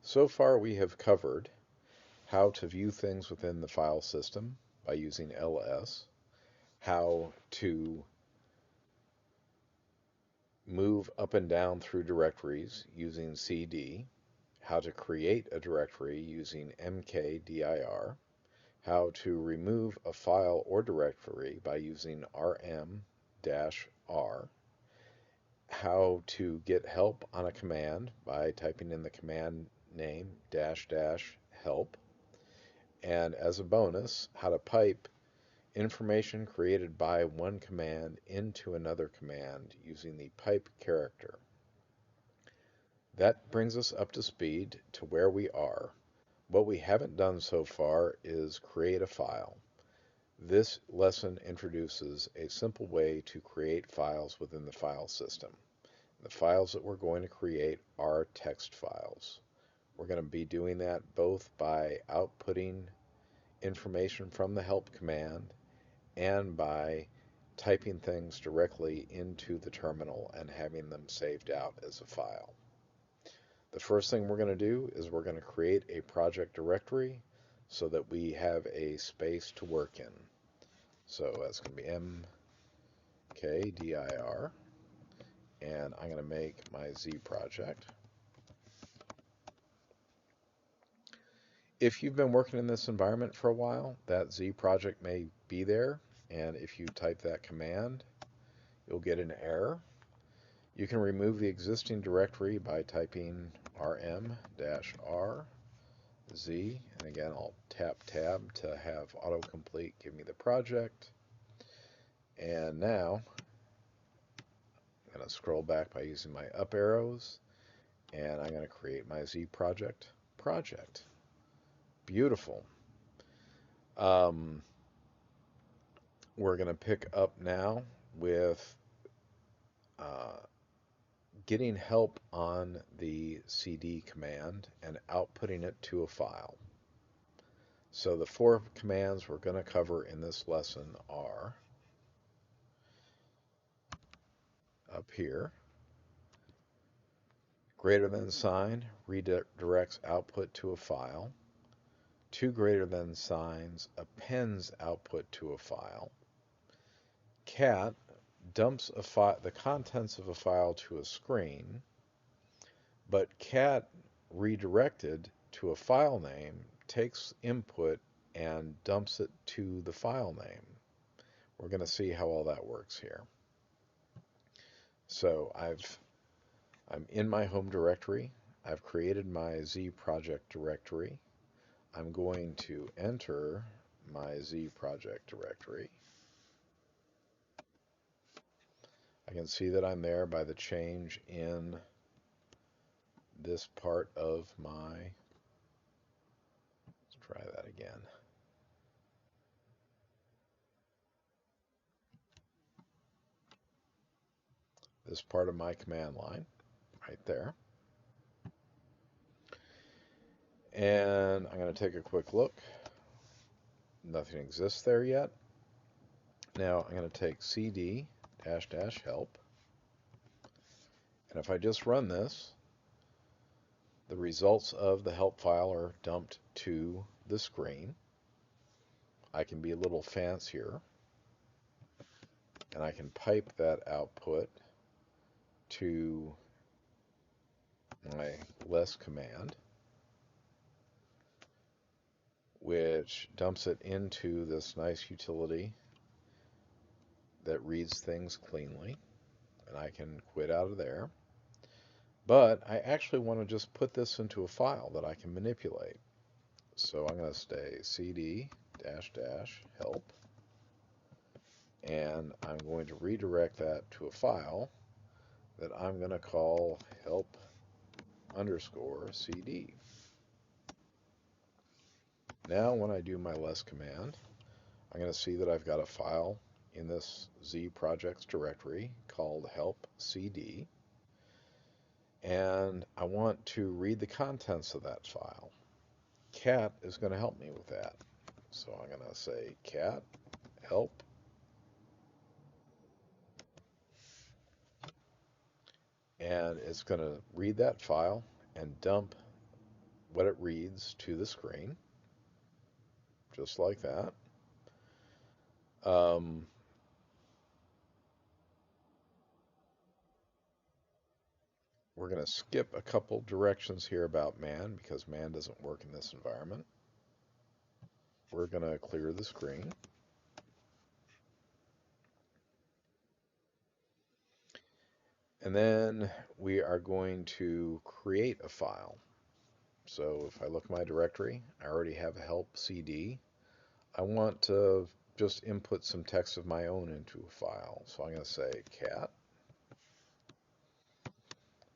So far we have covered how to view things within the file system by using ls, how to move up and down through directories using cd, how to create a directory using mkdir, how to remove a file or directory by using rm-r, how to get help on a command by typing in the command name --help, and as a bonus, how to pipe information created by one command into another command using the pipe character. That brings us up to speed to where we are. What we haven't done so far is create a file. This lesson introduces a simple way to create files within the file system. The files that we're going to create are text files. We're going to be doing that both by outputting information from the help command and by typing things directly into the terminal and having them saved out as a file. The first thing we're going to do is we're going to create a project directory so that we have a space to work in. So that's going to be mkdir, and I'm going to make my Z project. If you've been working in this environment for a while, that Z project may be there, and if you type that command, you'll get an error. You can remove the existing directory by typing rm-r Z, and again I'll tap tab to have autocomplete give me the project. And now I'm going to scroll back by using my up arrows, and I'm going to create my Z project. Beautiful. We're going to pick up now with getting help on the cd command and outputting it to a file. So the four commands we're going to cover in this lesson are up here. Greater than sign redirects output to a file. Two greater than signs appends output to a file. Cat dumps the contents of a file to a screen, but cat redirected to a file name takes input and dumps it to the file name. We're going to see how all that works here. So I'm in my home directory. I've created my Z project directory. I'm going to enter my Z project directory. I can see that I'm there by the change in this part of my, let's try that again. This part of my command line, right there. And I'm going to take a quick look. Nothing exists there yet. Now I'm going to take cd --help. And if I just run this, the results of the help file are dumped to the screen. I can be a little fancier, and I can pipe that output to my less command, which dumps it into this nice utility that reads things cleanly, and I can quit out of there. But I actually want to just put this into a file that I can manipulate. So I'm going to say cd --help, and I'm going to redirect that to a file that I'm going to call help_cd. Now when I do my less command, I'm going to see that I've got a file in this Z projects directory called help_cd, and I want to read the contents of that file. Cat is going to help me with that. So I'm going to say cat help, and it's going to read that file and dump what it reads to the screen, just like that. Um, we're going to skip a couple directions here about man because man doesn't work in this environment. We're going to clear the screen. And then we are going to create a file. So if I look at my directory, I already have a help CD. I want to just input some text of my own into a file. So I'm going to say cat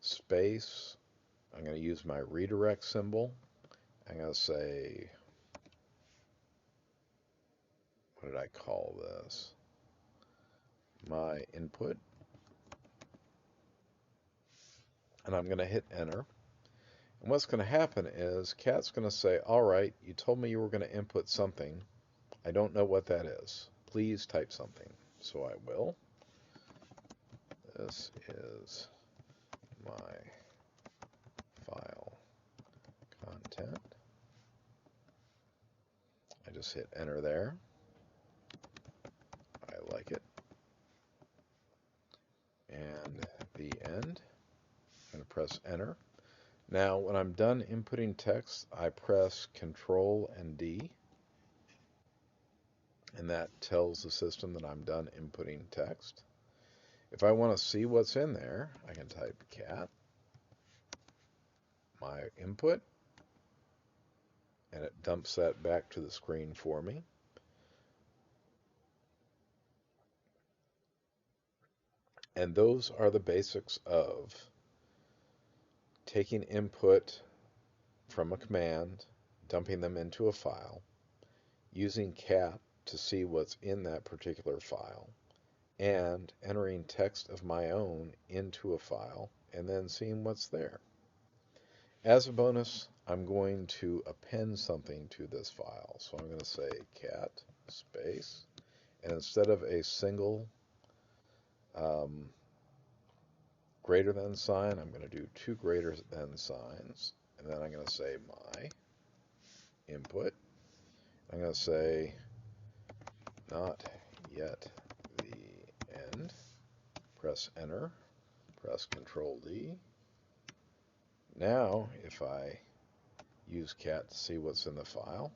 space. I'm going to use my redirect symbol. I'm going to say, what did I call this? My input. And I'm going to hit enter. And what's going to happen is cat's going to say, all right, you told me you were going to input something. I don't know what that is. Please type something. So I will. This is my file content. I just hit enter there. I like it. And the end. I'm going to press enter. Now, when I'm done inputting text, I press Control and D. And that tells the system that I'm done inputting text. If I want to see what's in there, I can type cat, my input, and it dumps that back to the screen for me. And those are the basics of taking input from a command, dumping them into a file, using cat to see what's in that particular file, and entering text of my own into a file, and then seeing what's there. As a bonus, I'm going to append something to this file. So I'm going to say cat space, and instead of a single um, greater than sign, I'm going to do two greater than signs, and then I'm going to say my input. I'm going to say not yet the end. Press enter, press Control D. Now, if I use cat to see what's in the file,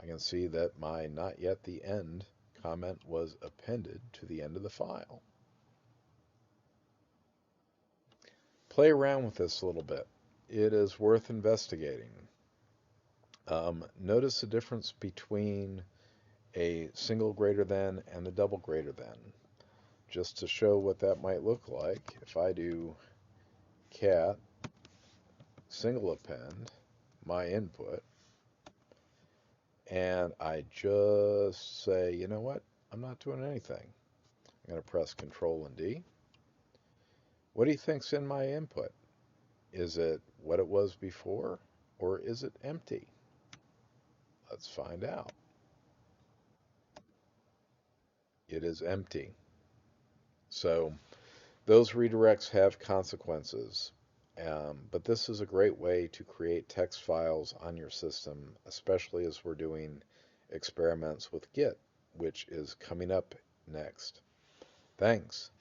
I can see that my not yet the end comment was appended to the end of the file. Play around with this a little bit. It is worth investigating. Notice the difference between a single greater than and a double greater than. Just to show what that might look like, if I do cat single append my input, and I just say, you know what, I'm not doing anything. I'm going to press Control and D. What do you think's in my input? Is it what it was before, or is it empty? Let's find out. It is empty. So those redirects have consequences, but this is a great way to create text files on your system, especially as we're doing experiments with Git, which is coming up next. Thanks.